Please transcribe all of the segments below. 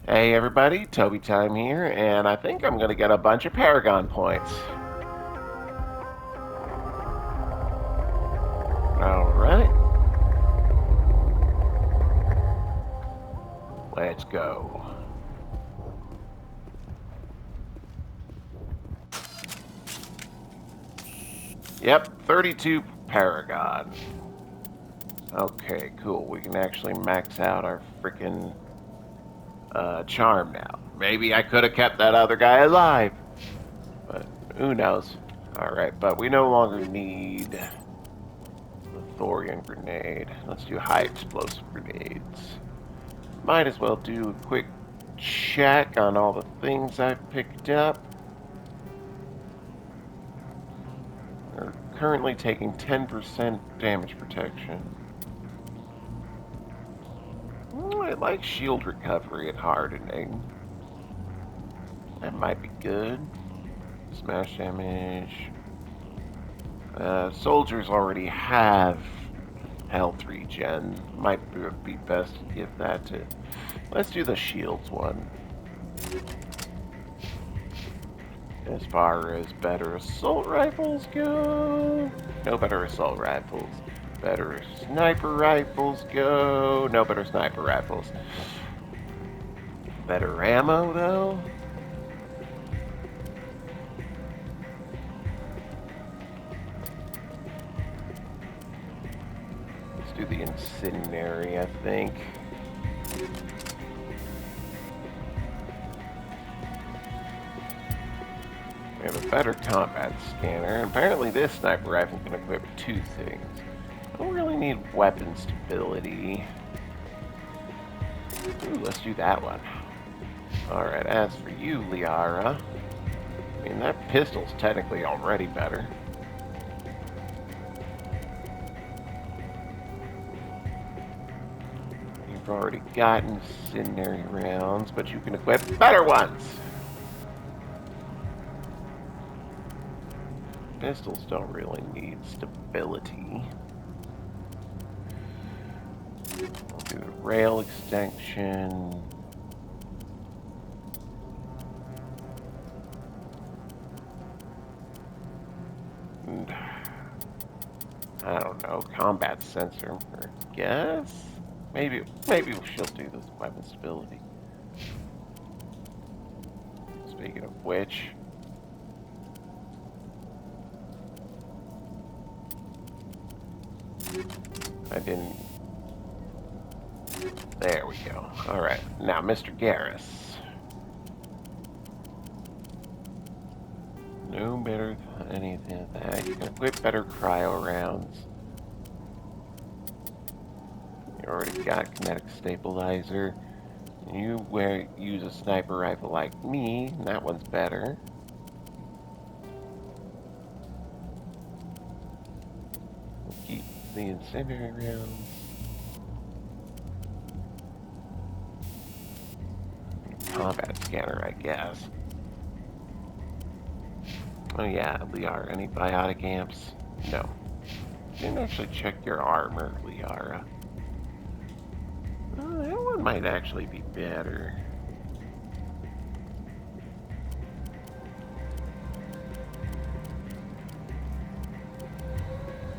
Hey everybody, Toby Time here, and I think I'm gonna get a bunch of Paragon points. Alright, let's go. Yep, 32 Paragon. Okay, cool. We can actually max out our freaking charm now. Maybe I could have kept that other guy alive, but who knows. Alright, but we no longer need the Thorium grenade. Let's do high explosive grenades. Might as well do a quick check on all the things I picked up. We're currently taking 10% damage protection. I like shield recovery at hardening. That might be good. Smash damage. Soldiers already have health regen. Might be best to give that to... Let's do the shields one. As far as better assault rifles go, no better assault rifles. Better sniper rifles go, no better sniper rifles. Better ammo though. Let's do the incendiary, I think. We have a better combat scanner. Apparently this sniper rifle can equip two things. I don't really need weapon stability. Ooh, let's do that one. Alright, as for you, Liara, I mean, that pistol's technically already better. You've already gotten incendiary rounds, but you can equip better ones! Pistols don't really need stability. We'll do the rail extension. And, I don't know, combat sensor, I guess? Maybe she'll do this weapon stability. Speaking of which, I didn't... There we go. Alright, now Mr. Garrus. No better than anything of that. You can equip better cryo rounds. You already got kinetic stabilizer. You use a sniper rifle like me, and that one's better. Keep the incendiary rounds. Combat scanner, I guess. Oh yeah, Liara, any biotic amps? No. You didn't actually check your armor, Liara. Oh, that one might actually be better.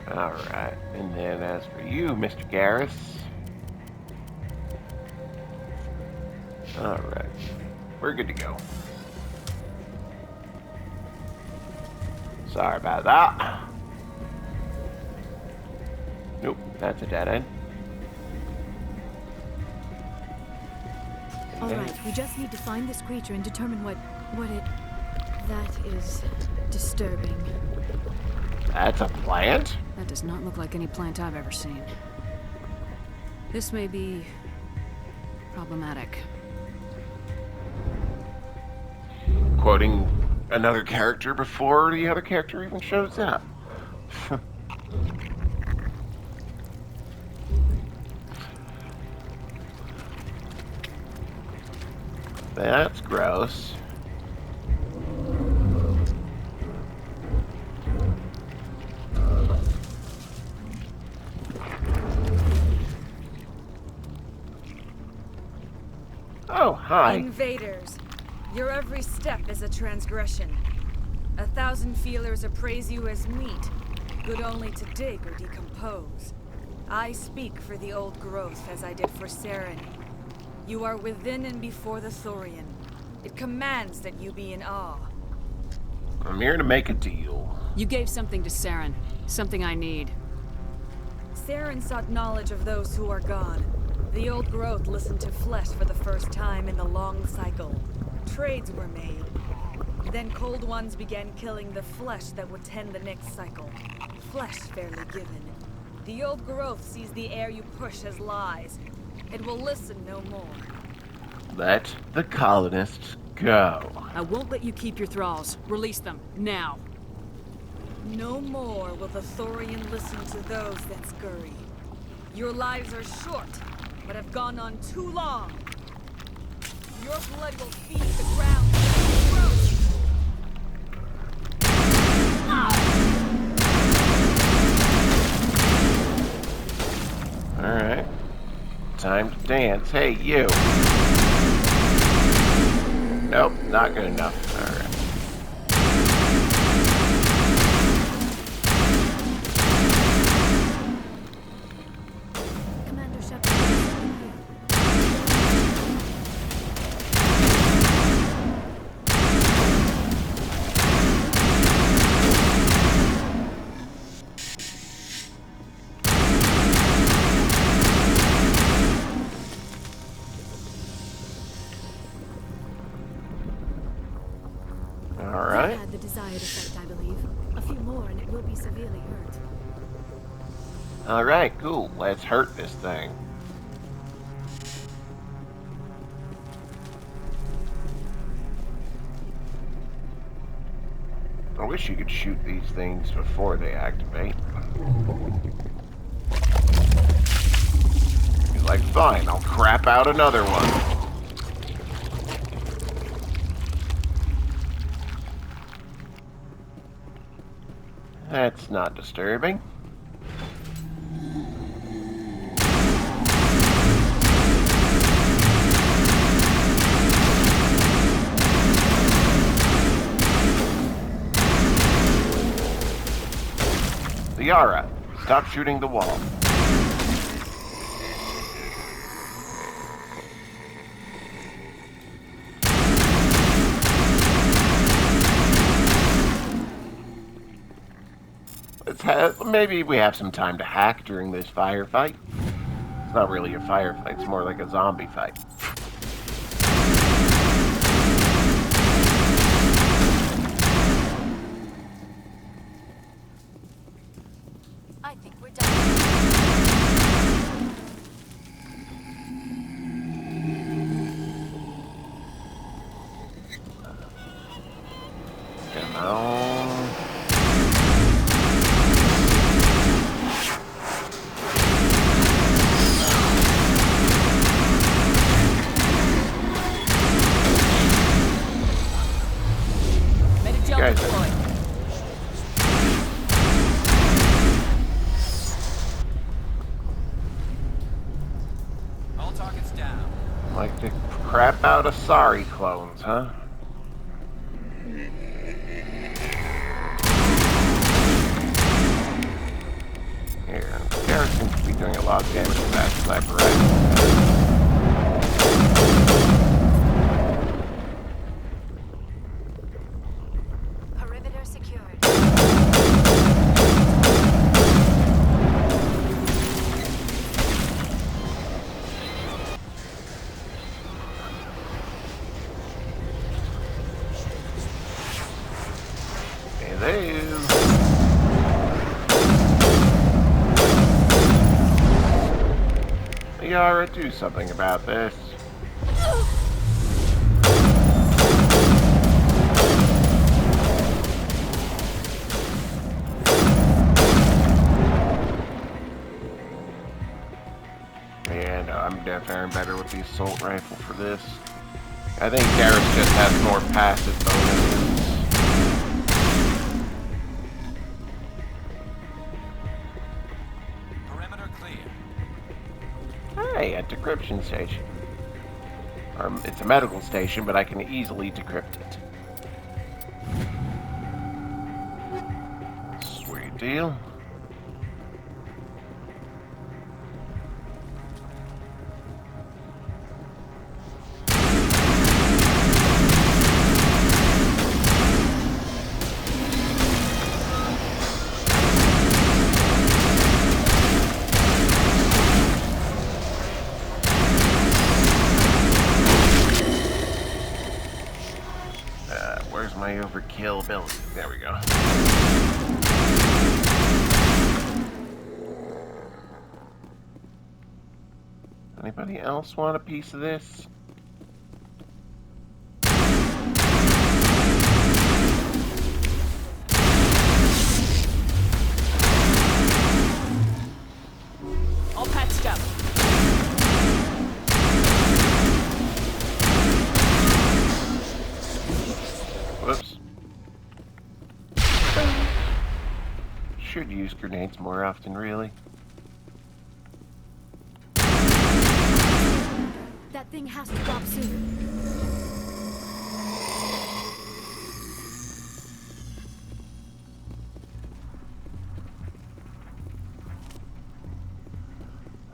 Alright, and then as for you, Mr. Garrus. Alright, we're good to go. Sorry about that. Nope, that's a dead end. Alright, we just need to find this creature and determine what it... That is disturbing. That's a plant? That does not look like any plant I've ever seen. This may be... problematic. Quoting another character before the other character even shows up. That's gross. Oh, hi. Invaders, your every step is a transgression. 1,000 feelers appraise you as meat, good only to dig or decompose. I speak for the old growth as I did for Saren. You are within and before the Thorian. It commands that you be in awe. I'm here to make a deal. You gave something to Saren. Something I need. Saren sought knowledge of those who are gone. The old growth listened to flesh for the first time in the long cycle. Trades were made. Then cold ones began killing the flesh that would tend the next cycle. Flesh fairly given. The old growth sees the air you push as lies. It will listen no more. Let the colonists go. I won't let you keep your thralls. Release them, now. No more will the Thorian listen to those that scurry. Your lives are short, but have gone on too long. Your blood will feed the ground. Alright. Time to dance. Hey, you. Nope, not good enough. Alright. Commander Shepard. Alright. Had the desired effect, I believe. A few more and it will be severely hurt. Alright, cool. Let's hurt this thing. I wish you could shoot these things before they activate. He's like, fine, I'll crap out another one. That's not disturbing. Liara, stop shooting the wall. Maybe we have some time to hack during this firefight. It's not really a firefight, it's more like a zombie fight. I think we're done. Come on. Made a jump Guys, deploy. All targets down. Like to crap out Asari clones, huh? Here, Garrett seems to be doing a lot of damage to that sniper rifle. Perimeter secured. Hello. Liara, do something about this. And I'm definitely better with the assault rifle for this. I think Garrus just has more passive bonuses. Perimeter clear. Hey, a decryption station. It's a medical station, but I can easily decrypt it. Sweet deal. Where's my overkill ability? There we go. Anybody else want a piece of this? All patched up. Whoops. Should use grenades more often, really. That thing has to drop soon.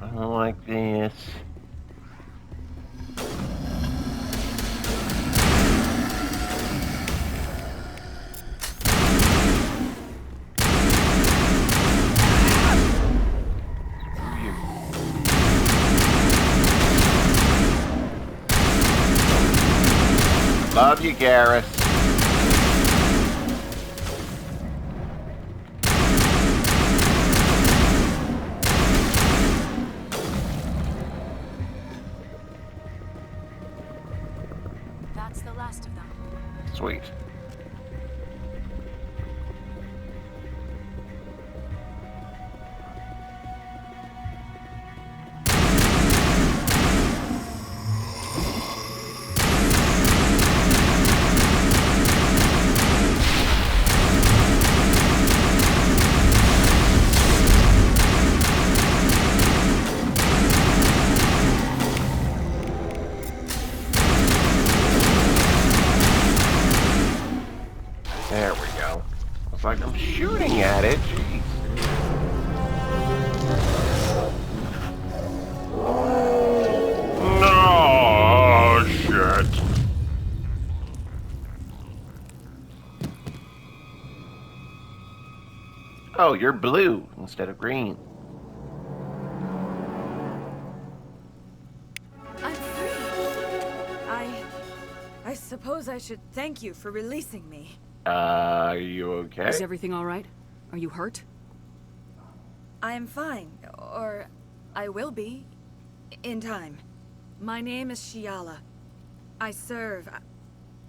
I don't like this. Love you, Garrus. That's the last of them. Sweet. There we go. Looks like I'm shooting at it. Jeez. No, shit. Oh, you're blue instead of green. I'm free. I suppose I should thank you for releasing me. Are you okay? Is everything all right? Are you hurt? I am fine, or I will be, in time. My name is Shiala. I served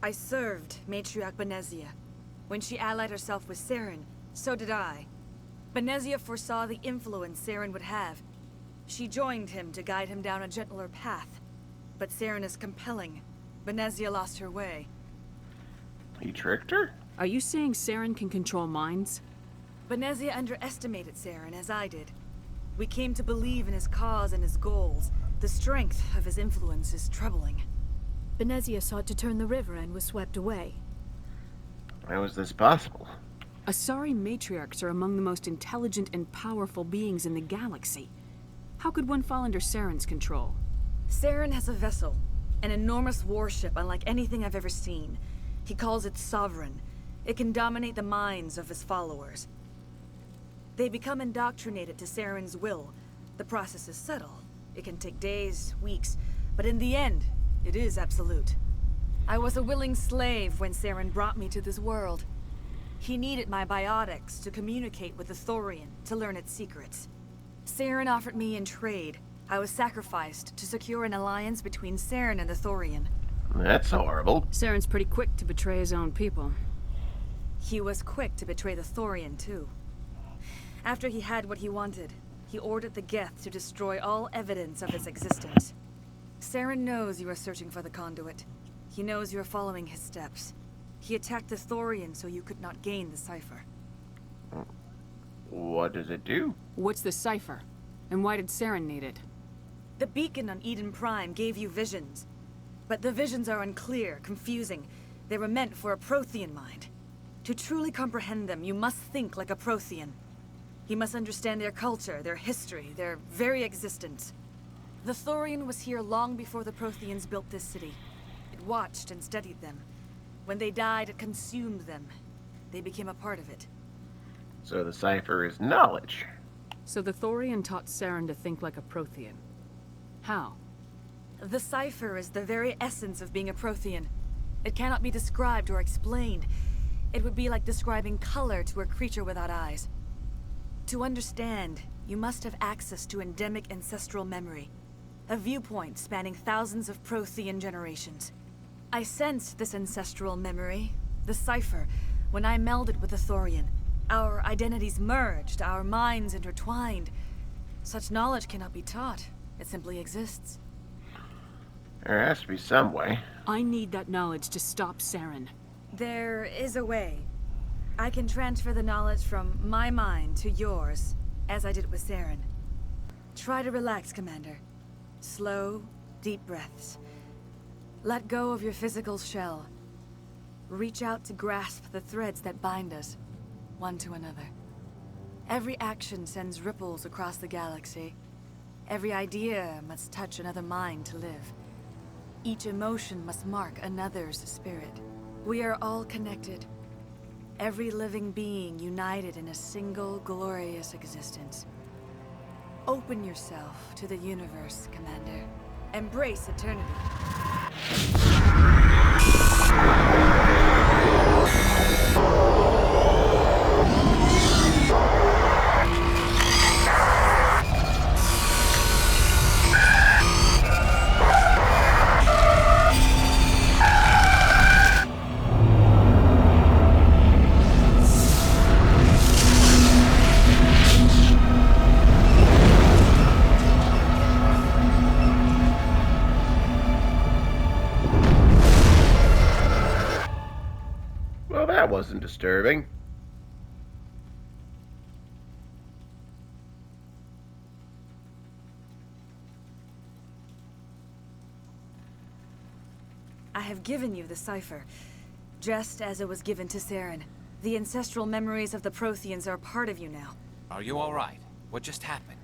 Matriarch Benezia. When she allied herself with Saren, so did I. Benezia foresaw the influence Saren would have. She joined him to guide him down a gentler path. But Saren is compelling. Benezia lost her way. He tricked her? Are you saying Saren can control minds? Benezia underestimated Saren, as I did. We came to believe in his cause and his goals. The strength of his influence is troubling. Benezia sought to turn the river and was swept away. How is this possible? Asari matriarchs are among the most intelligent and powerful beings in the galaxy. How could one fall under Saren's control? Saren has a vessel, an enormous warship unlike anything I've ever seen. He calls it Sovereign. It can dominate the minds of his followers. They become indoctrinated to Saren's will. The process is subtle. It can take days, weeks, but in the end, it is absolute. I was a willing slave when Saren brought me to this world. He needed my biotics to communicate with the Thorian, to learn its secrets. Saren offered me in trade. I was sacrificed to secure an alliance between Saren and the Thorian. That's horrible. Saren's pretty quick to betray his own people. He was quick to betray the Thorian, too. After he had what he wanted, he ordered the Geth to destroy all evidence of its existence. Saren knows you are searching for the Conduit. He knows you are following his steps. He attacked the Thorian so you could not gain the cipher. What does it do? What's the cipher? And why did Saren need it? The beacon on Eden Prime gave you visions. but the visions are unclear, confusing. They were meant for a Prothean mind. To truly comprehend them, you must think like a Prothean. You must understand their culture, their history, their very existence. The Thorian was here long before the Protheans built this city. It watched and studied them. When they died, it consumed them. They became a part of it. So the cipher is knowledge. So the Thorian taught Saren to think like a Prothean. How? The cipher is the very essence of being a Prothean. It cannot be described or explained. It would be like describing color to a creature without eyes. To understand, you must have access to endemic ancestral memory. A viewpoint spanning thousands of Prothean generations. I sensed this ancestral memory, the cipher, when I melded with the Thorian. Our identities merged, our minds intertwined. Such knowledge cannot be taught. It simply exists. There has to be some way. I need that knowledge to stop Saren. There is a way. I can transfer the knowledge from my mind to yours, as I did with Saren. Try to relax, Commander. Slow, deep breaths. Let go of your physical shell. Reach out to grasp the threads that bind us, one to another. Every action sends ripples across the galaxy. Every idea must touch another mind to live. Each emotion must mark another's spirit. We are all connected. Every living being united in a single glorious existence. Open yourself to the universe, Commander. Embrace eternity. Well, that wasn't disturbing. I have given you the cipher, just as it was given to Saren. The ancestral memories of the Protheans are part of you now. Are you all right? What just happened?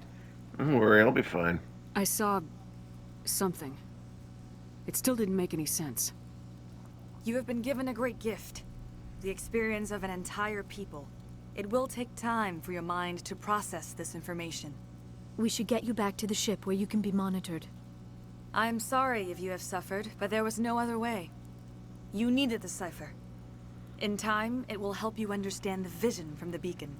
Don't worry, I'll be fine. I saw... something. It still didn't make any sense. You have been given a great gift. The experience of an entire people. It will take time for your mind to process this information. We should get you back to the ship where you can be monitored. I'm sorry if you have suffered, but there was no other way. You needed the cipher. In time, it will help you understand the vision from the beacon.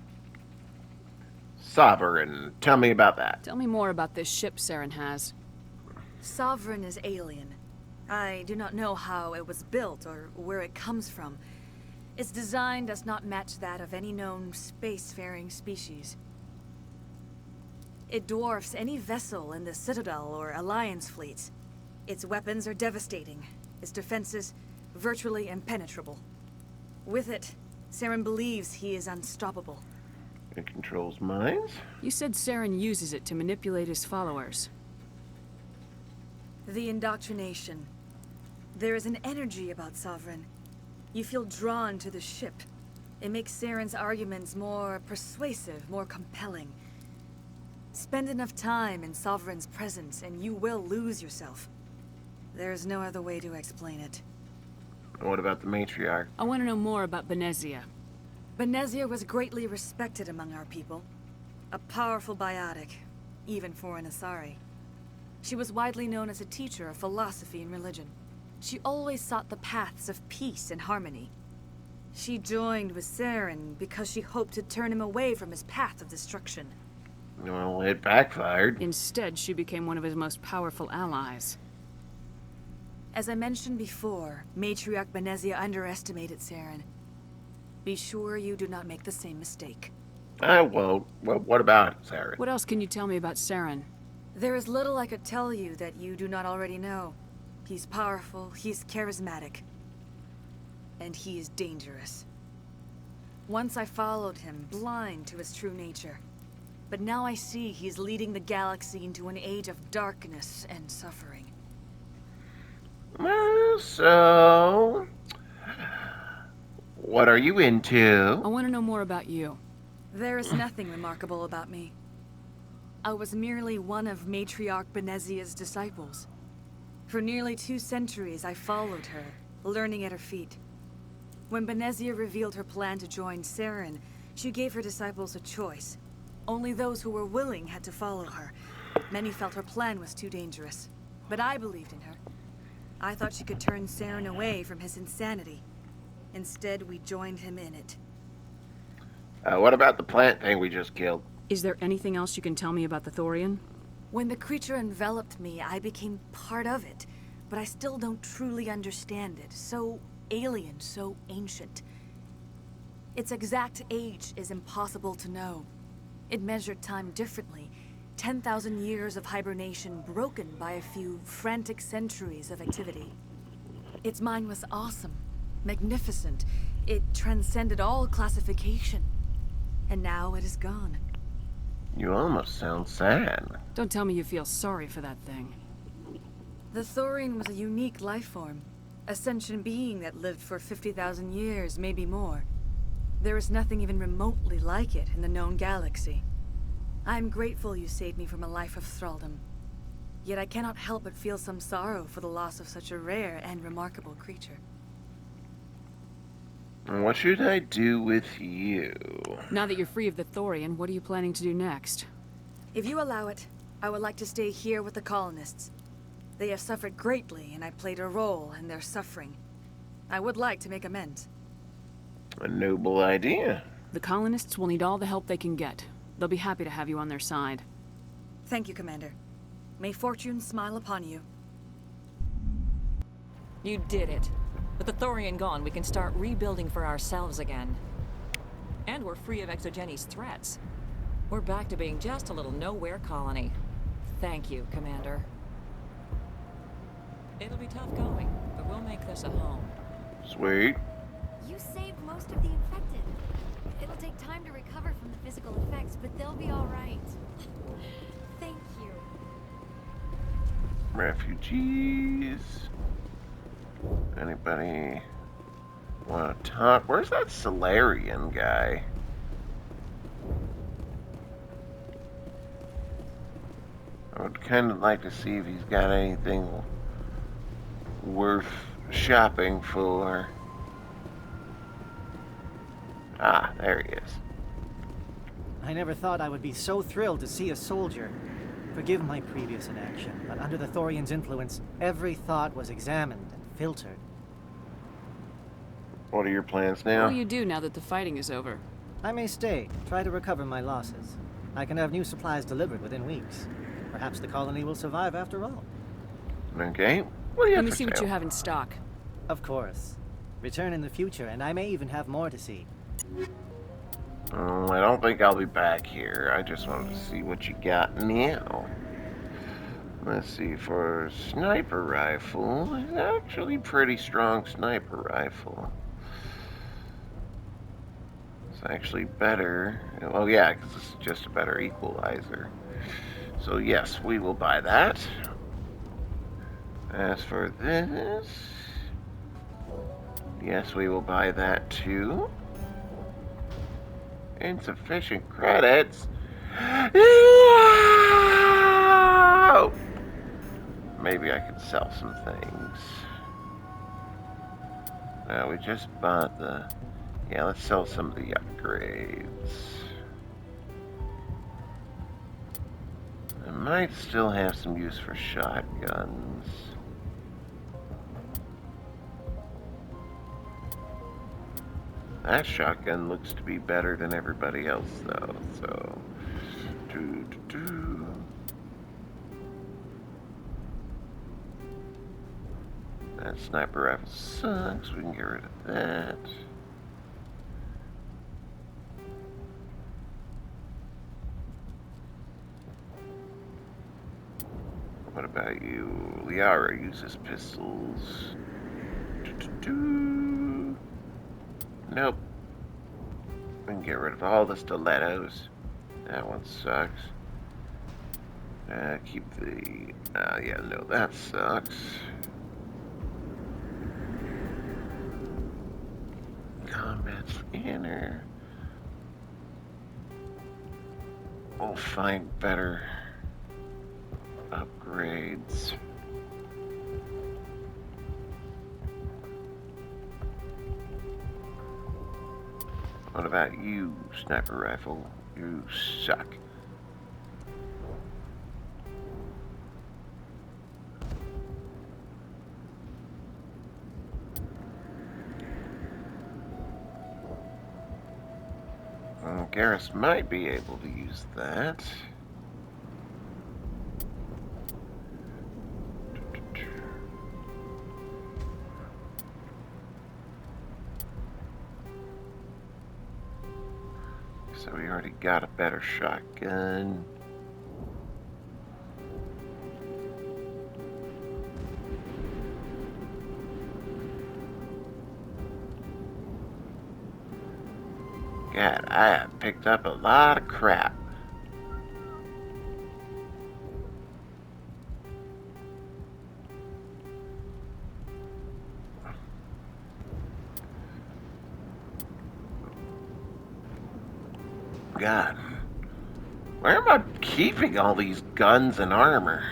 Sovereign, tell me about that. Tell me more about this ship Saren has. Sovereign is alien. I do not know how it was built or where it comes from. Its design does not match that of any known spacefaring species. It dwarfs any vessel in the Citadel or Alliance fleets. Its weapons are devastating, its defenses virtually impenetrable. With it, Saren believes he is unstoppable. It controls minds? You said Saren uses it to manipulate his followers. The indoctrination. There is an energy about Sovereign. You feel drawn to the ship. It makes Saren's arguments more persuasive, more compelling. Spend enough time in Sovereign's presence and you will lose yourself. There's no other way to explain it. What about the matriarch? I want to know more about Benezia. Benezia was greatly respected among our people. A powerful biotic, even for an Asari. She was widely known as a teacher of philosophy and religion. She always sought the paths of peace and harmony. She joined with Saren because she hoped to turn him away from his path of destruction. Well, it backfired. Instead, she became one of his most powerful allies. As I mentioned before, Matriarch Benezia underestimated Saren. Be sure you do not make the same mistake. I won't. Well, what about it, Sarah? What else can you tell me about Saren? There is little I could tell you that you do not already know. He's powerful, he's charismatic, and he is dangerous. Once I followed him, blind to his true nature. But now I see he's leading the galaxy into an age of darkness and suffering. So, what are you I into? want to know more about you. There is nothing remarkable about me. I was merely one of Matriarch Benezia's disciples. For nearly 2 centuries, I followed her, learning at her feet. When Benezia revealed her plan to join Saren, she gave her disciples a choice. Only those who were willing had to follow her. Many felt her plan was too dangerous, but I believed in her. I thought she could turn Saren away from his insanity. Instead, we joined him in it. What about the plant thing we just killed? Is there anything else you can tell me about the Thorian? When the creature enveloped me, I became part of it, but I still don't truly understand it. So alien, so ancient. Its exact age is impossible to know. It measured time differently. 10,000 years of hibernation broken by a few frantic centuries of activity. Its mind was awesome, magnificent. It transcended all classification. And now it is gone. You almost sound sad. Don't tell me you feel sorry for that thing. The Thorian was a unique life form. A sentient being that lived for 50,000 years, maybe more. There is nothing even remotely like it in the known galaxy. I'm grateful you saved me from a life of thraldom. Yet I cannot help but feel some sorrow for the loss of such a rare and remarkable creature. What should I do with you? Now that you're free of the Thorian, what are you planning to do next? If you allow it, I would like to stay here with the colonists. They have suffered greatly, and I played a role in their suffering. I would like to make amends. A noble idea. The colonists will need all the help they can get. They'll be happy to have you on their side. Thank you, Commander. May fortune smile upon you. You did it. With the Thorian gone, we can start rebuilding for ourselves again. And we're free of Exogeni's threats. We're back to being just a little nowhere colony. Thank you, Commander. It'll be tough going, but we'll make this a home. Sweet. You saved most of the infected. It'll take time to recover from the physical effects, but they'll be all right. Thank you. Refugees. Anybody want to talk? Where's that Solarian guy? I would kind of like to see if he's got anything worth shopping for. Ah, there he is. I never thought I would be so thrilled to see a soldier. Forgive my previous inaction, but under the Thorian's influence, every thought was examined and filtered. What are your plans What now? will you do now that the fighting is over? I may stay, try to recover my losses. I can have new supplies delivered within weeks. Perhaps the colony will survive after all. Okay. What do you Let have me for see what sale? you have in stock. Of course. Return in the future, and I may even have more to see. I don't think I'll be back here. I just wanted to see what you got now. Let's see, for sniper rifle, it's actually pretty strong sniper rifle. It's actually better. Oh yeah, because it's just a better equalizer. So yes, we will buy that. As for this, yes, we will buy that too. Insufficient credits. No! Maybe I could sell some things. We just bought the... Yeah, let's sell some of the upgrades. I might still have some use for shotguns. That shotgun looks to be better than everybody else, though, so... That sniper rifle sucks. We can get rid of that. What about you? Liara uses pistols. Nope. We can get rid of all the stilettos. That one sucks. Keep the... yeah, no, that sucks. combat scanner. We'll find better upgrades. What about you, sniper rifle? You suck. Garrus might be able to use that. So we already got a better shotgun. God, I have picked up a lot of crap. God, where am I keeping all these guns and armor?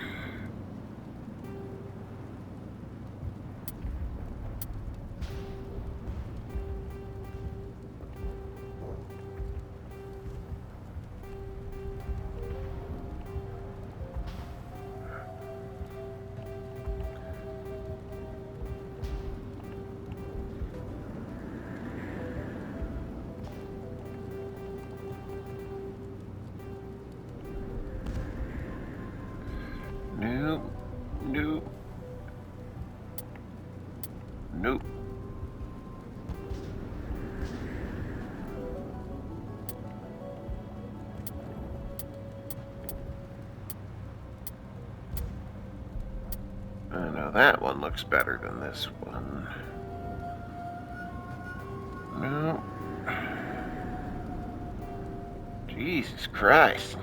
Nope. Nope. Nope. I know that one looks better than this one. No. Jesus Christ.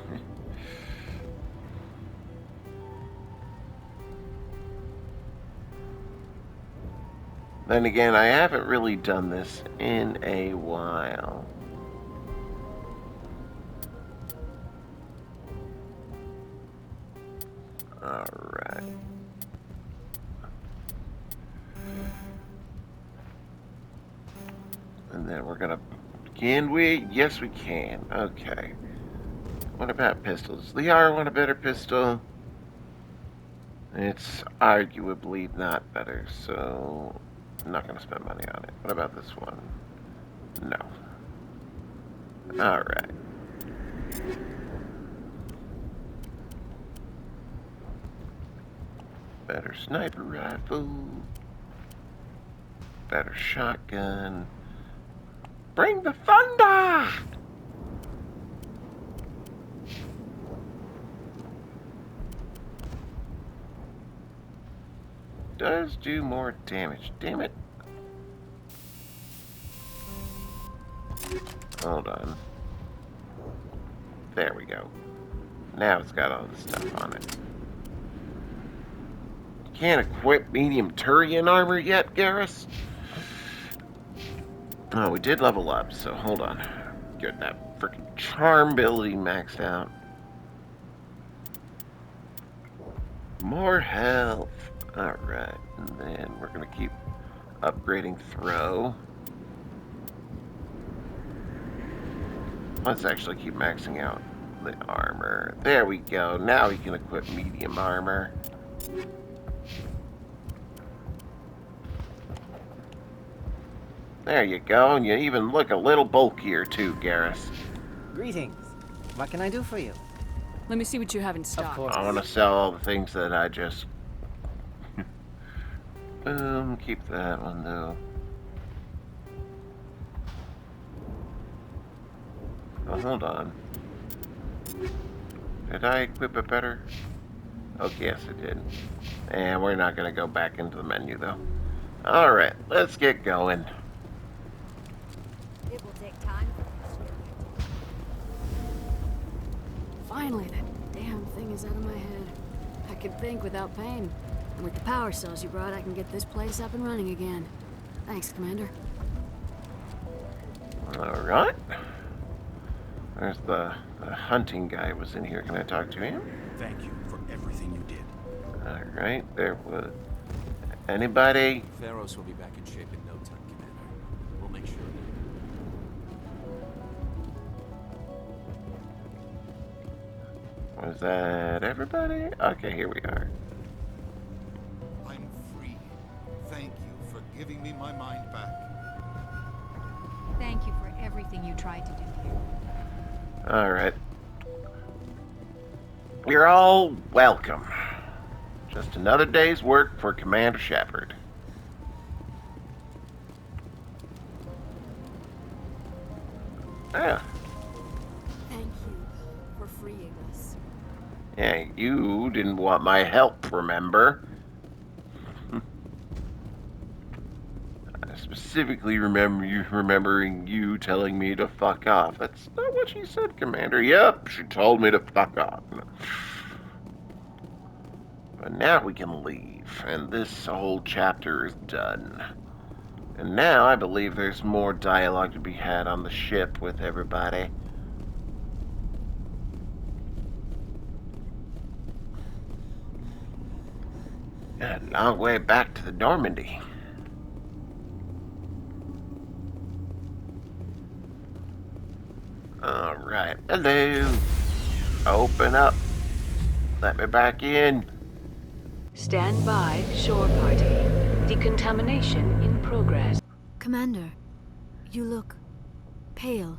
Then again, I haven't really done this in a while. Alright. And then we're gonna... Can we? Yes, we can. Okay. What about pistols? Does the R want a better pistol? It's arguably not better, so... I'm not going to spend money on it. What about this one? No. Alright. Better sniper rifle. Better shotgun. Bring the thunder! Does do more damage. Damn it. Hold on. There we go. Now it's got all this stuff on it. Can't equip medium Turian armor yet, Garrus? Oh, we did level up, so hold on. Get that freaking charm ability maxed out. More health. Alright, and then we're going to keep upgrading throw. Let's actually keep maxing out the armor. There we go. Now we can equip medium armor. There you go, and you even look a little bulkier too, Garrus. Greetings. What can I do for you? Let me see what you have in stock. Of course. I want to sell all the things that I just... Boom, keep that one though. Oh, hold on. Did I equip it better? Oh, yes, it did. And we're not going to go back into the menu though. Alright, let's get going. It will take time. Finally, that damn thing is out of my head. I can think without pain. And with the power cells you brought, I can get this place up and running again. Thanks, Commander. Alright. There's the hunting guy was in here. Can I talk to him? Thank you for everything you did. Alright, there was... Anybody? Pharos will be back in shape in no time, Commander. We'll make sure. Was that everybody? Okay, here we are. I'm free. Thank you for giving me my mind back. Thank you for everything you tried to do here. Alright. You're all welcome. Just another day's work for Commander Shepard. Yeah. Thank you for freeing us. Yeah, you didn't want my help, remember? I specifically remembering you telling me to fuck off. That's not what she said, Commander. Yep, she told me to fuck off. But now we can leave, and this whole chapter is done. And now I believe there's more dialogue to be had on the ship with everybody. A long way back to the Normandy. Alright, hello. Open up. Let me back in. Stand by, shore party. Decontamination in progress. Commander, you look pale.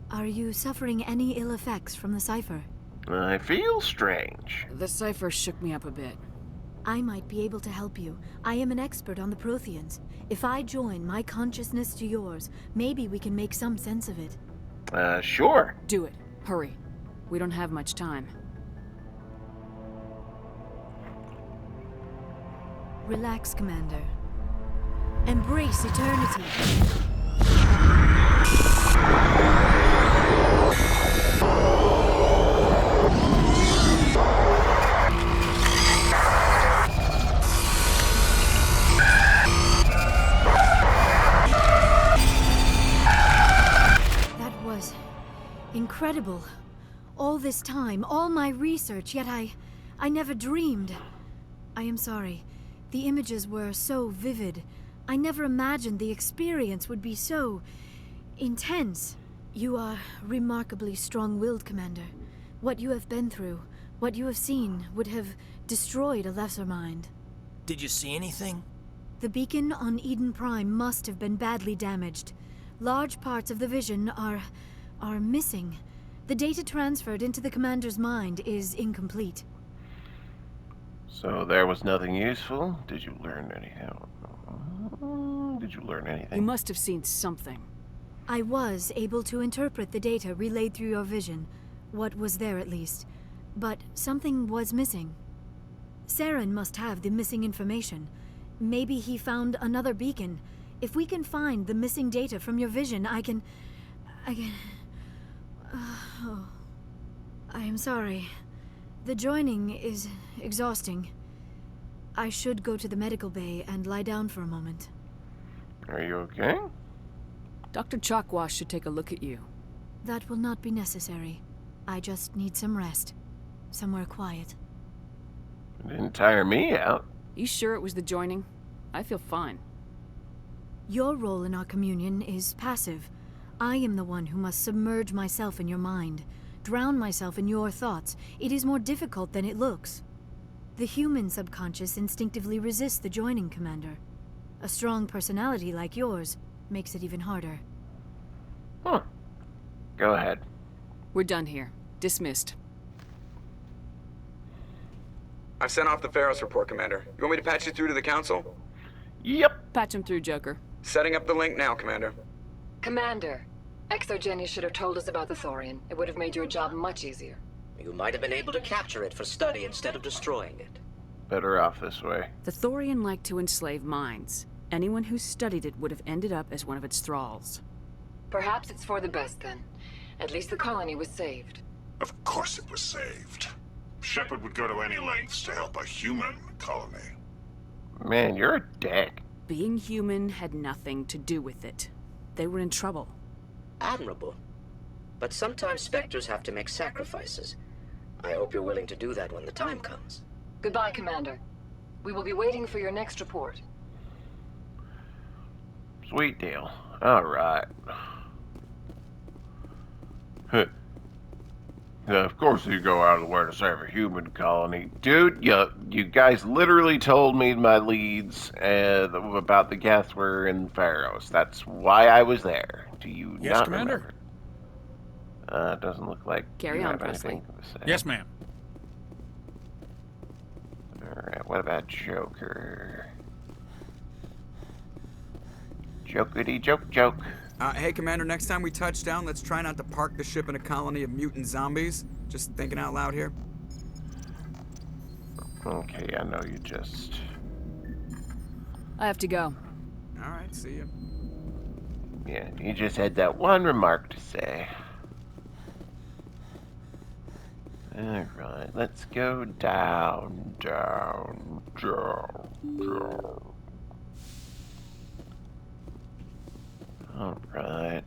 Are you suffering any ill effects from the cipher? I feel strange. The cipher shook me up a bit. I might be able to help you. I am an expert on the Protheans. If I join my consciousness to yours, maybe we can make some sense of it. Sure. Do it. Hurry. We don't have much time. Relax, Commander. Embrace eternity. That was incredible. All this time, all my research, yet I never dreamed. I am sorry. The images were so vivid. I never imagined the experience would be so intense. You are remarkably strong-willed, Commander. What you have been through, what you have seen, would have destroyed a lesser mind. Did you see anything? The beacon on Eden Prime must have been badly damaged. Large parts of the vision are missing. The data transferred into the Commander's mind is incomplete. So there was nothing useful? Did you learn anything? Did you learn anything? You must have seen something. I was able to interpret the data relayed through your vision. What was there, at least. But something was missing. Saren must have the missing information. Maybe he found another beacon. If we can find the missing data from your vision, I can... Oh. I am sorry. The joining is exhausting. I should go to the medical bay and lie down for a moment. Are you okay? Dr. Chakwas should take a look at you. That will not be necessary. I just need some rest. Somewhere quiet. It didn't tire me out. You sure it was the joining? I feel fine. Your role in our communion is passive. I am the one who must submerge myself in your mind. Drown myself in your thoughts. It is more difficult than it looks. The human subconscious instinctively resists the joining, Commander. A strong personality like yours makes it even harder. Huh. Go ahead. We're done here. Dismissed. I've sent off the Pharos report, Commander. You want me to patch you through to the Council? Yep. Patch him through, Joker. Setting up the link now, Commander. Commander, Exogeny should have told us about the Thorian. It would have made your job much easier. You might have been able to capture it for study instead of destroying it. Better off this way. The Thorian liked to enslave minds. Anyone who studied it would have ended up as one of its thralls. Perhaps it's for the best, then. At least the colony was saved. Of course it was saved. Shepard would go to any lengths to help a human colony. Man, you're a dick. Being human had nothing to do with it. They were in trouble. admirable. But sometimes Spectres have to make sacrifices. I hope you're willing to do that when the time comes. Goodbye, Commander. We will be waiting for your next report. Sweet deal. Alright. Of course you go out of the way to save a human colony. Dude, you guys literally told me my leads about the Gethwer and Pharaohs. That's why I was there. Do you not Commander? Remember? Doesn't look like Carry you on, have Presley. anything to say. Yes, ma'am. Alright, what about Joker? Jokety joke. Hey, Commander, next time we touch down, let's try not to park the ship in a colony of mutant zombies. Just thinking out loud here. Okay, I know you just... I have to go. Alright, see you. Yeah, you just had that one remark to say. Alright, let's go down. Alright.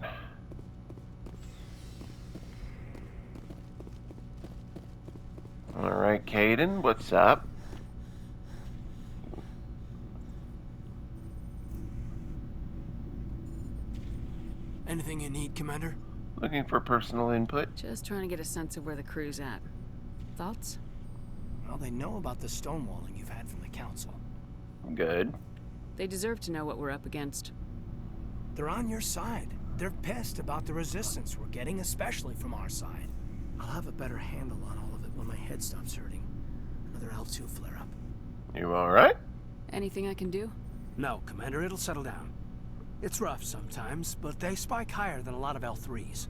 Alright, Caden, what's up? Anything you need, Commander? Looking for personal input? Just trying to get a sense of where the crew's at. Thoughts? Well, they know about the stonewalling you've had from the Council. Good. They deserve to know what we're up against. They're on your side. They're pissed about the resistance we're getting, especially from our side. I'll have a better handle on all of it when my head stops hurting. Another L2 flare-up. You alright? Anything I can do? No, Commander, it'll settle down. It's rough sometimes, but they spike higher than a lot of L3s.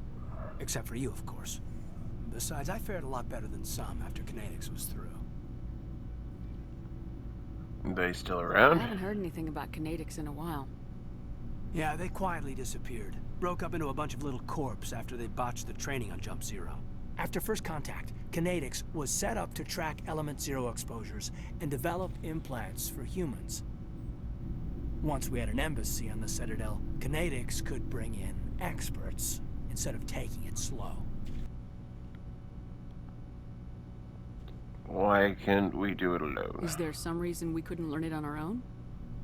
Except for you, of course. Besides, I fared a lot better than some after Kinetics was through. They still I around? haven't heard anything about Kinetics in a while. Yeah, they quietly disappeared. Broke up into a bunch of little corps after they botched the training on Jump Zero. After first contact, Kinetics was set up to track Element Zero exposures and develop implants for humans. Once we had an embassy on the Citadel, Kinetics could bring in experts instead of taking it slow. Why can't we do it alone? Is there some reason we couldn't learn it on our own?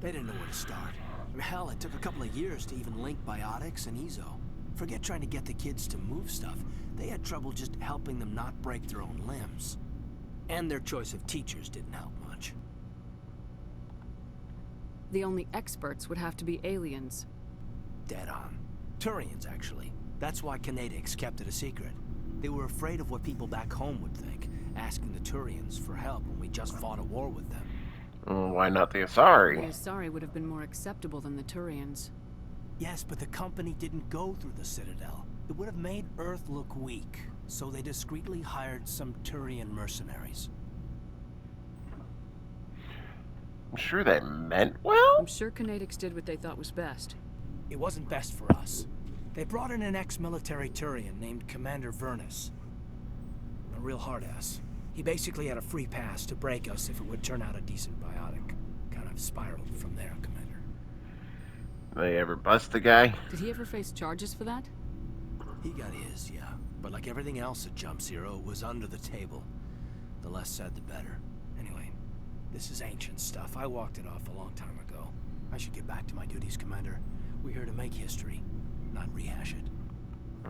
They didn't know where to start. Hell, it took a couple of years to even link biotics and Ezo. Forget trying to get the kids to move stuff. They had trouble just helping them not break their own limbs. And their choice of teachers didn't help much. The only experts would have to be aliens. Dead on. Turians, actually. That's why Kinetics kept it a secret. They were afraid of what people back home would think, asking the Turians for help when we just fought a war with them. Why not the Asari? The Asari would have been more acceptable than the Turians. Yes, but the company didn't go through the Citadel. It would have made Earth look weak, so they discreetly hired some Turian mercenaries. I'm sure they meant well. I'm sure Kinetics did what they thought was best. It wasn't best for us. They brought in an ex-military Turian named Commander Vernus. A real hard-ass. He basically had a free pass to break us if it would turn out a decent biotic. Kind of spiraled from there, Commander. They ever bust the guy? Did he ever face charges for that? He got his, yeah. But like everything else at Jump Zero, it was under the table. The less said, the better. Anyway, this is ancient stuff. I walked it off a long time ago. I should get back to my duties, Commander. We're here to make history, not rehash it.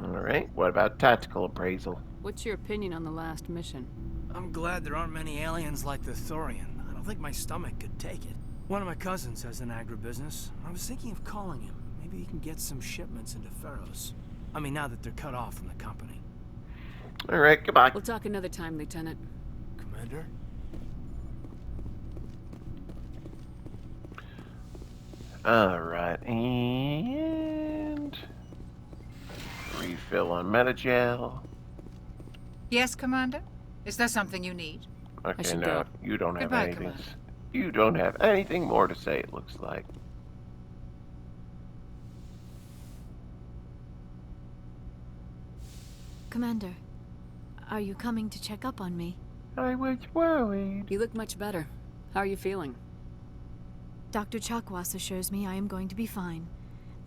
Alright, what about tactical appraisal? What's your opinion on the last mission? I'm glad there aren't many aliens like the Thorian. I don't think my stomach could take it. One of my cousins has an agribusiness. I was thinking of calling him. Maybe he can get some shipments into Pharaohs. I mean, now that they're cut off from the company. Alright, goodbye. We'll talk another time, Lieutenant. Commander? Alright, and... refill on Metagel. Yes, Commander? Is there something you need? Okay, no, you don't have Goodbye, anything. Commander. You don't have anything more to say, it looks like. Commander, are you coming to check up on me? I was worried. You look much better. How are you feeling? Dr. Chakwas assures me I am going to be fine.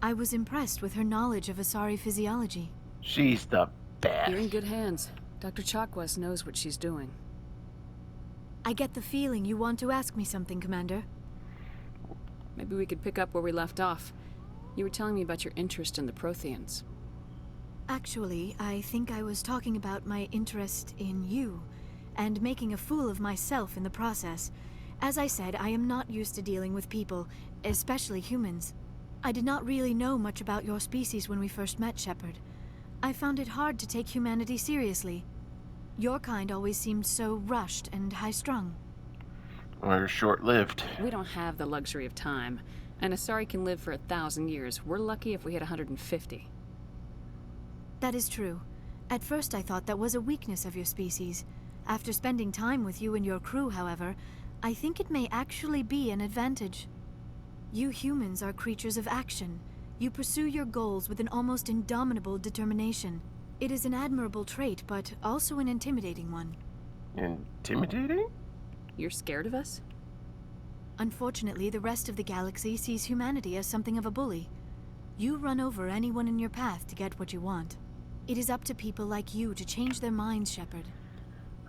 I was impressed with her knowledge of Asari physiology. She's the best. You're in good hands. Dr. Chakwas knows what she's doing. I get the feeling you want to ask me something, Commander. Maybe we could pick up where we left off. You were telling me about your interest in the Protheans. Actually, I think I was talking about my interest in you, and making a fool of myself in the process. As I said, I am not used to dealing with people, especially humans. I did not really know much about your species when we first met, Shepard. I found it hard to take humanity seriously. Your kind always seemed so rushed and high-strung. We're short-lived. We don't have the luxury of time. An Asari can live for 1,000 years. We're lucky if we hit 150. That is true. At first I thought that was a weakness of your species. After spending time with you and your crew, however, I think it may actually be an advantage. You humans are creatures of action. You pursue your goals with an almost indomitable determination. It is an admirable trait, but also an intimidating one. Intimidating? You're scared of us? Unfortunately, the rest of the galaxy sees humanity as something of a bully. You run over anyone in your path to get what you want. It is up to people like you to change their minds, Shepard.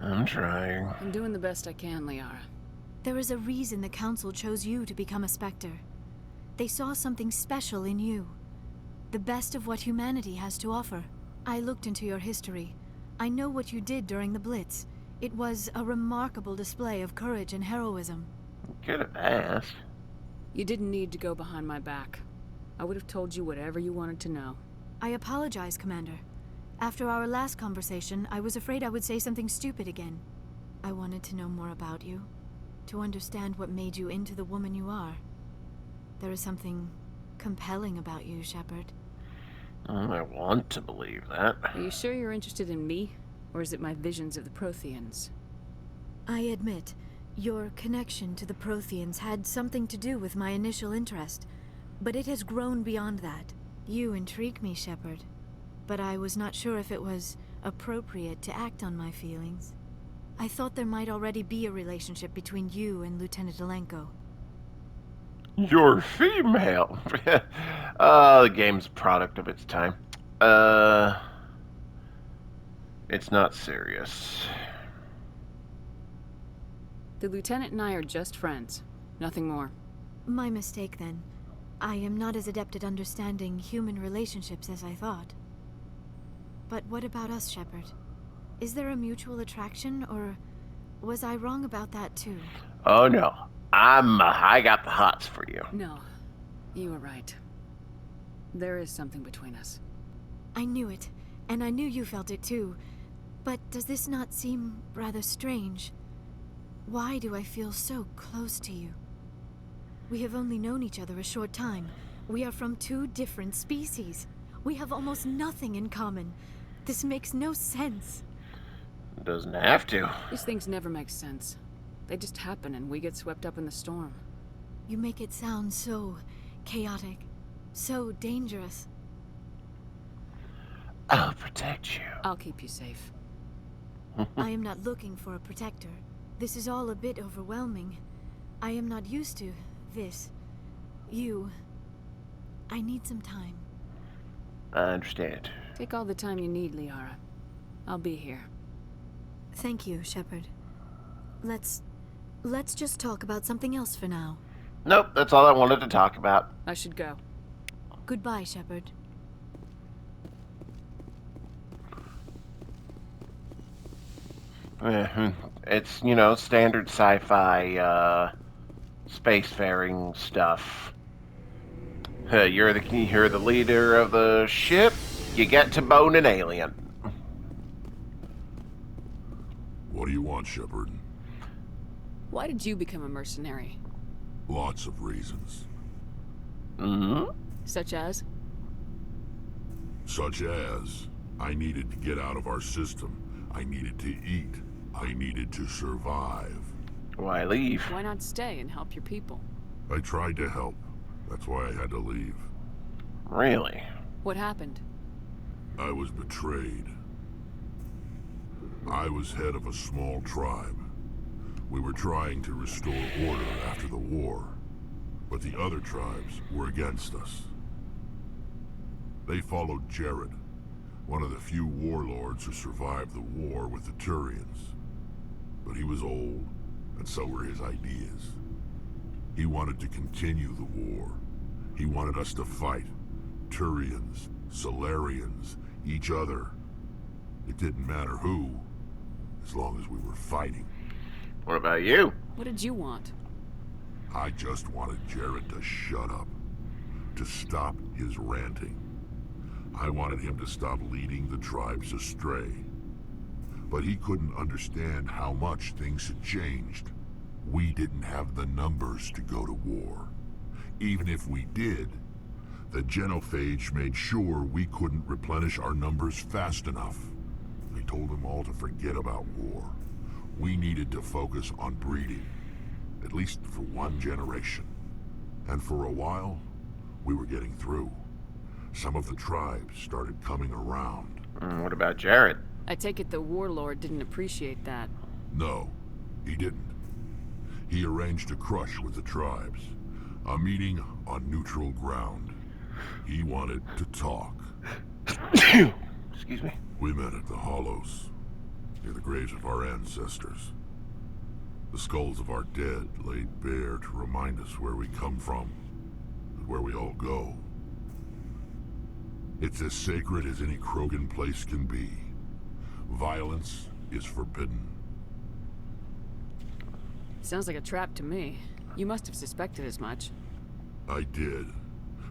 I'm trying. I'm doing the best I can, Liara. There is a reason the Council chose you to become a Spectre. They saw something special in you. The best of what humanity has to offer. I looked into your history. I know what you did during the Blitz. It was a remarkable display of courage and heroism. Could have asked. You didn't need to go behind my back. I would have told you whatever you wanted to know. I apologize, Commander. After our last conversation, I was afraid I would say something stupid again. I wanted to know more about you. To understand what made you into the woman you are. There is something compelling about you, Shepard. I want to believe that. Are you sure you're interested in me? Or is it my visions of the Protheans? I admit, your connection to the Protheans had something to do with my initial interest. But it has grown beyond that. You intrigue me, Shepard. But I was not sure if it was appropriate to act on my feelings. I thought there might already be a relationship between you and Lieutenant Alenko. You're female. The game's a product of its time. It's not serious. The Lieutenant and I are just friends. Nothing more. My mistake, then. I am not as adept at understanding human relationships as I thought. But what about us, Shepard? Is there a mutual attraction, or was I wrong about that too? Oh no. I got the hots for you. No. You were right. There is something between us. I knew it, and I knew you felt it too. But does this not seem rather strange? Why do I feel so close to you? We have only known each other a short time. We are from two different species. We have almost nothing in common. This makes no sense. It doesn't have to. These things never make sense. They just happen and we get swept up in the storm. You make it sound so chaotic, so dangerous. I'll protect you. I'll keep you safe. I am not looking for a protector. This is all a bit overwhelming. I am not used to this. I need some time. I understand. Take all the time you need, Liara. I'll be here. Thank you, Shepard. Let's just talk about something else for now. Nope, that's all I wanted to talk about. I should go. Goodbye, Shepard. It's, standard sci-fi, spacefaring stuff. You're the leader of the ship, you get to bone an alien. What do you want, Shepard? Why did you become a mercenary? Lots of reasons. Mm-hmm. Such as? Such as, I needed to get out of our system. I needed to eat. I needed to survive. Why leave? Why not stay and help your people? I tried to help. That's why I had to leave. Really? What happened? I was betrayed. I was head of a small tribe. We were trying to restore order after the war, but the other tribes were against us. They followed Jared, one of the few warlords who survived the war with the Turians. But he was old, and so were his ideas. He wanted to continue the war. He wanted us to fight. Turians, Solarians, each other. It didn't matter who, as long as we were fighting. What about you? What did you want? I just wanted Jared to shut up, to stop his ranting. I wanted him to stop leading the tribes astray. But he couldn't understand how much things had changed. We didn't have the numbers to go to war. Even if we did, the Genophage made sure we couldn't replenish our numbers fast enough. They told them all to forget about war. We needed to focus on breeding, at least for one generation. And for a while, we were getting through. Some of the tribes started coming around. What about Jared? I take it the warlord didn't appreciate that. No, he didn't. He arranged a crush with the tribes. A meeting on neutral ground. He wanted to talk. Excuse me. We met at the Hollows, near the graves of our ancestors. The skulls of our dead laid bare to remind us where we come from, and where we all go. It's as sacred as any Krogan place can be. Violence is forbidden. Sounds like a trap to me. You must have suspected as much. I did.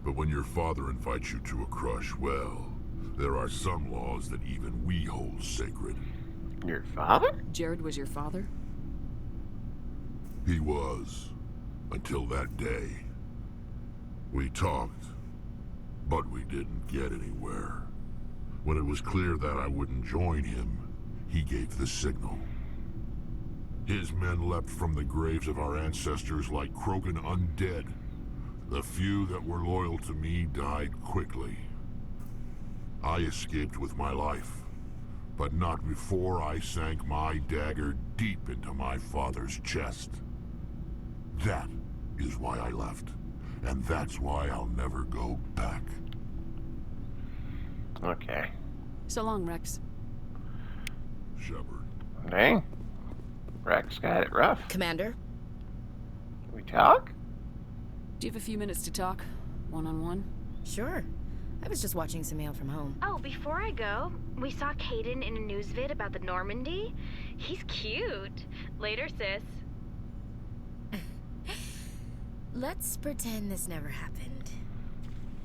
But when your father invites you to a crush, well, there are some laws that even we hold sacred. Your father? Jared was your father? He was. Until that day. We talked, but we didn't get anywhere. When it was clear that I wouldn't join him, he gave the signal. His men leapt from the graves of our ancestors like Krogan undead. The few that were loyal to me died quickly. I escaped with my life, but not before I sank my dagger deep into my father's chest. That is why I left, and that's why I'll never go back. Okay. So long, Rex. Shepard. Dang. Rex got it rough. Commander? Can we talk? Do you have a few minutes to talk? One-on-one? Sure. I was just watching some mail from home. Oh, before I go, we saw Caden in a news vid about the Normandy. He's cute. Later, sis. Let's pretend this never happened.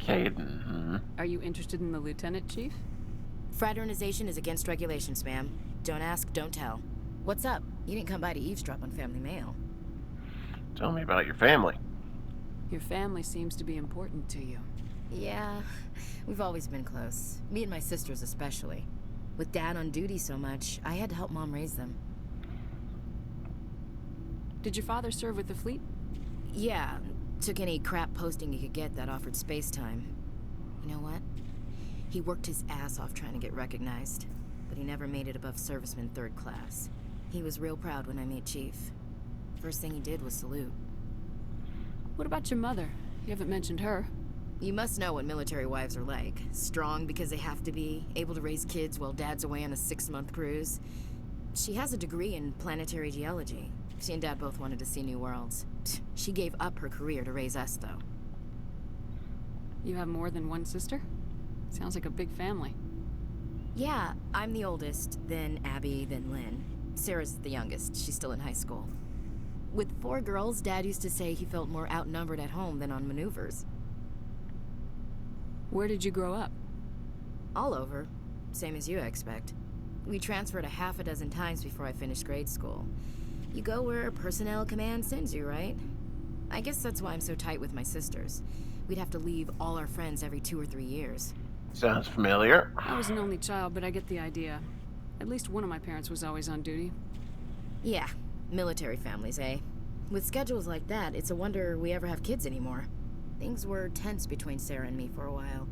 Caden. Are you interested in the lieutenant, Chief? Fraternization is against regulations, ma'am. Don't ask, don't tell. What's up? You didn't come by to eavesdrop on family mail. Tell me about your family. Your family seems to be important to you. Yeah, we've always been close. Me and my sisters especially. With Dad on duty so much, I had to help Mom raise them. Did your father serve with the fleet? Yeah, took any crap posting he could get that offered space time. You know what? He worked his ass off trying to get recognized, but he never made it above serviceman 3rd class. He was real proud when I made Chief. First thing he did was salute. What about your mother? You haven't mentioned her. You must know what military wives are like. Strong because they have to be, able to raise kids while Dad's away on a 6-month cruise. She has a degree in planetary geology. She and Dad both wanted to see new worlds. She gave up her career to raise us, though. You have more than one sister? Sounds like a big family. Yeah, I'm the oldest, then Abby, then Lynn. Sarah's the youngest. She's still in high school. With 4 girls, Dad used to say he felt more outnumbered at home than on maneuvers. Where did you grow up? All over. Same as you, I expect. We transferred a half a dozen times before I finished grade school. You go where personnel command sends you, right? I guess that's why I'm so tight with my sisters. We'd have to leave all our friends every 2 or 3 years. Sounds familiar. I was an only child, but I get the idea. At least one of my parents was always on duty. Yeah, military families, eh? With schedules like that, it's a wonder we ever have kids anymore. Things were tense between Sarah and me for a while.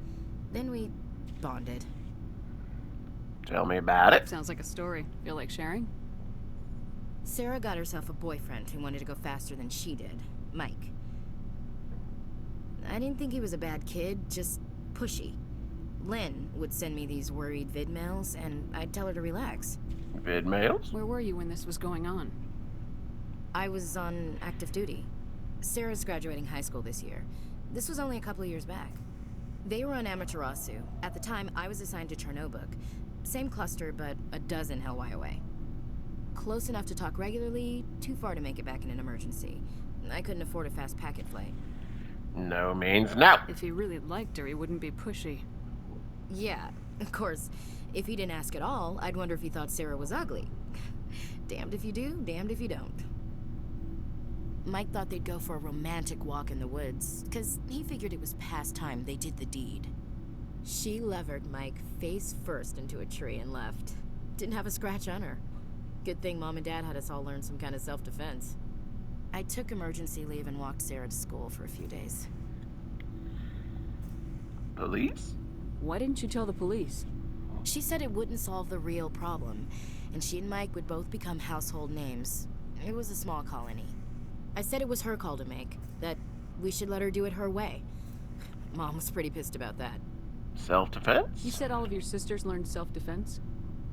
Then we bonded. Tell me about it. Sounds like a story. Feel like sharing? Sarah got herself a boyfriend who wanted to go faster than she did, Mike. I didn't think he was a bad kid, just pushy. Lynn would send me these worried vid mails, and I'd tell her to relax. Vid mails? Where were you when this was going on? I was on active duty. Sarah's graduating high school this year. This was only a couple of years back. They were on Amaterasu. At the time, I was assigned to Chernobog. Same cluster, but a dozen Hellwire away. Close enough to talk regularly, too far to make it back in an emergency. I couldn't afford a fast packet flight. No means no. If he really liked her, he wouldn't be pushy. Yeah, of course. If he didn't ask at all, I'd wonder if he thought Sarah was ugly. Damned if you do, damned if you don't. Mike thought they'd go for a romantic walk in the woods, because he figured it was past time they did the deed. She levered Mike face first into a tree and left. Didn't have a scratch on her. Good thing Mom and Dad had us all learn some kind of self-defense. I took emergency leave and walked Sarah to school for a few days. Police? Why didn't you tell the police? She said it wouldn't solve the real problem, and she and Mike would both become household names. It was a small colony. I said it was her call to make, that we should let her do it her way. Mom was pretty pissed about that. Self-defense? You said all of your sisters learned self-defense?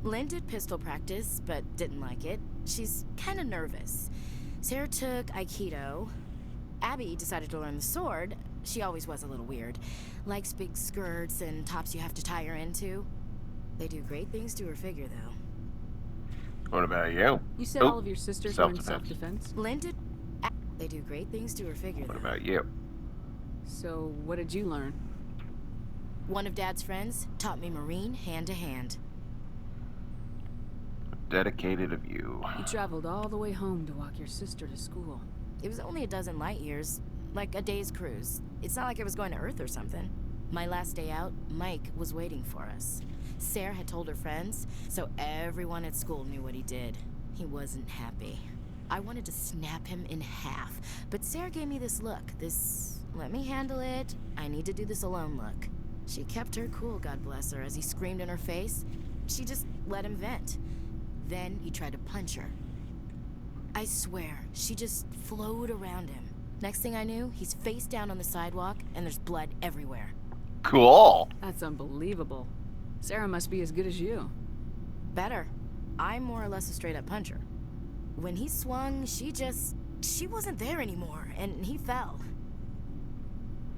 Lynn did pistol practice, but didn't like it. She's kind of nervous. Sarah took Aikido. Abby decided to learn the sword. She always was a little weird. Likes big skirts and tops you have to tie her into. They do great things to her figure, though. What about you? You said all of your sisters learned self-defense? Lynn did... They do great things to her figure, What though. about you? So, what did you learn? One of Dad's friends taught me Marine hand-to-hand. Dedicated of you. You traveled all the way home to walk your sister to school. It was only a dozen light years, like a day's cruise. It's not like I was going to Earth or something. My last day out, Mike was waiting for us. Sarah had told her friends, so everyone at school knew what he did. He wasn't happy. I wanted to snap him in half, but Sarah gave me this look, this let me handle it, I need to do this alone look. She kept her cool, God bless her, as he screamed in her face. She just let him vent. Then he tried to punch her. I swear, she just flowed around him. Next thing I knew, he's face down on the sidewalk, and there's blood everywhere. Cool. That's unbelievable. Sarah must be as good as you. Better. I'm more or less a straight-up puncher. When he swung, she wasn't there anymore, and he fell.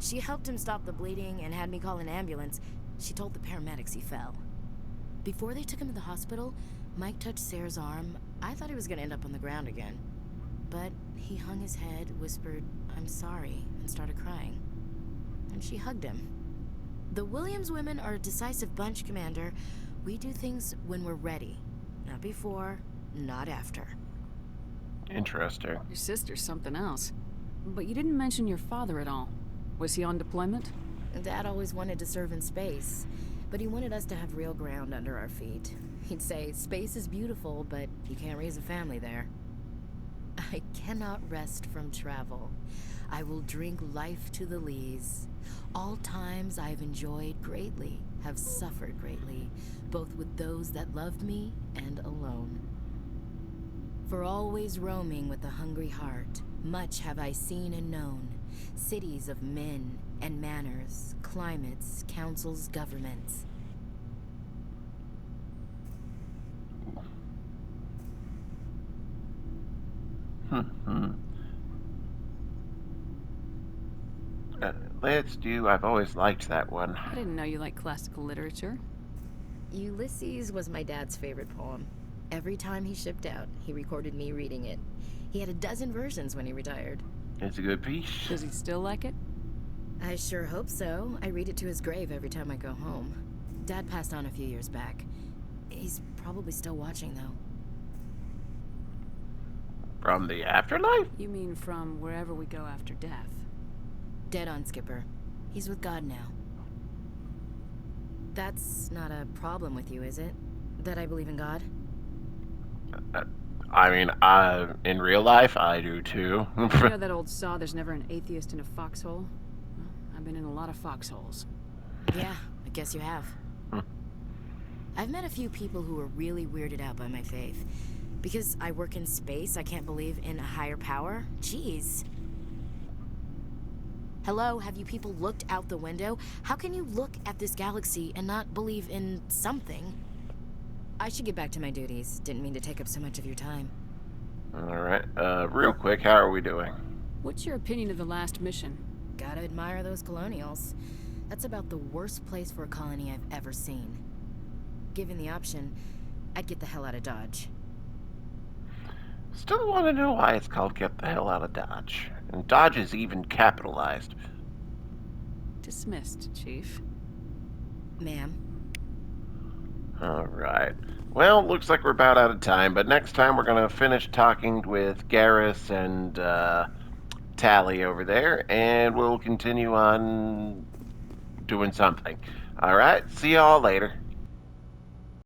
She helped him stop the bleeding and had me call an ambulance. She told the paramedics he fell. Before they took him to the hospital, Mike touched Sarah's arm. I thought he was gonna end up on the ground again. But he hung his head, whispered, "I'm sorry," and started crying. And she hugged him. The Williams women are a decisive bunch, Commander. We do things when we're ready. Not before, not after. Interesting. Your sister's something else. But you didn't mention your father at all. Was he on deployment? Dad always wanted to serve in space, but he wanted us to have real ground under our feet. He'd say, space is beautiful, but you can't raise a family there. I cannot rest from travel. I will drink life to the lees. All times I've enjoyed greatly, have suffered greatly, both with those that loved me and alone. For always roaming with a hungry heart, much have I seen and known, cities of men and manners, climates, councils, governments. Let's do. I've always liked that one. I didn't know you liked classical literature. Ulysses was my dad's favorite poem. Every time he shipped out, he recorded me reading it. He had a dozen versions when he retired. It's a good piece. Does he still like it? I sure hope so. I read it to his grave every time I go home. Dad passed on a few years back. He's probably still watching, though. From the afterlife? You mean from wherever we go after death? Dead on, Skipper. He's with God now. That's not a problem with you, is it? That I believe in God? I mean, in real life, I do too. You know that old saw, there's never an atheist in a foxhole? Well, I've been in a lot of foxholes. Yeah, I guess you have. I've met a few people who are really weirded out by my faith. Because I work in space, I can't believe in a higher power? Jeez. Hello, have you people looked out the window? How can you look at this galaxy and not believe in something? I should get back to my duties. Didn't mean to take up so much of your time. Alright, real quick, how are we doing? What's your opinion of the last mission? Gotta admire those colonials. That's about the worst place for a colony I've ever seen. Given the option, I'd get the hell out of Dodge. Still want to know why it's called Get the Hell Out of Dodge. And Dodge is even capitalized. Dismissed, Chief. Ma'am. Alright. Well, looks like we're about out of time, but next time we're going to finish talking with Garrus and Tally over there, and we'll continue on doing something. Alright, see y'all later.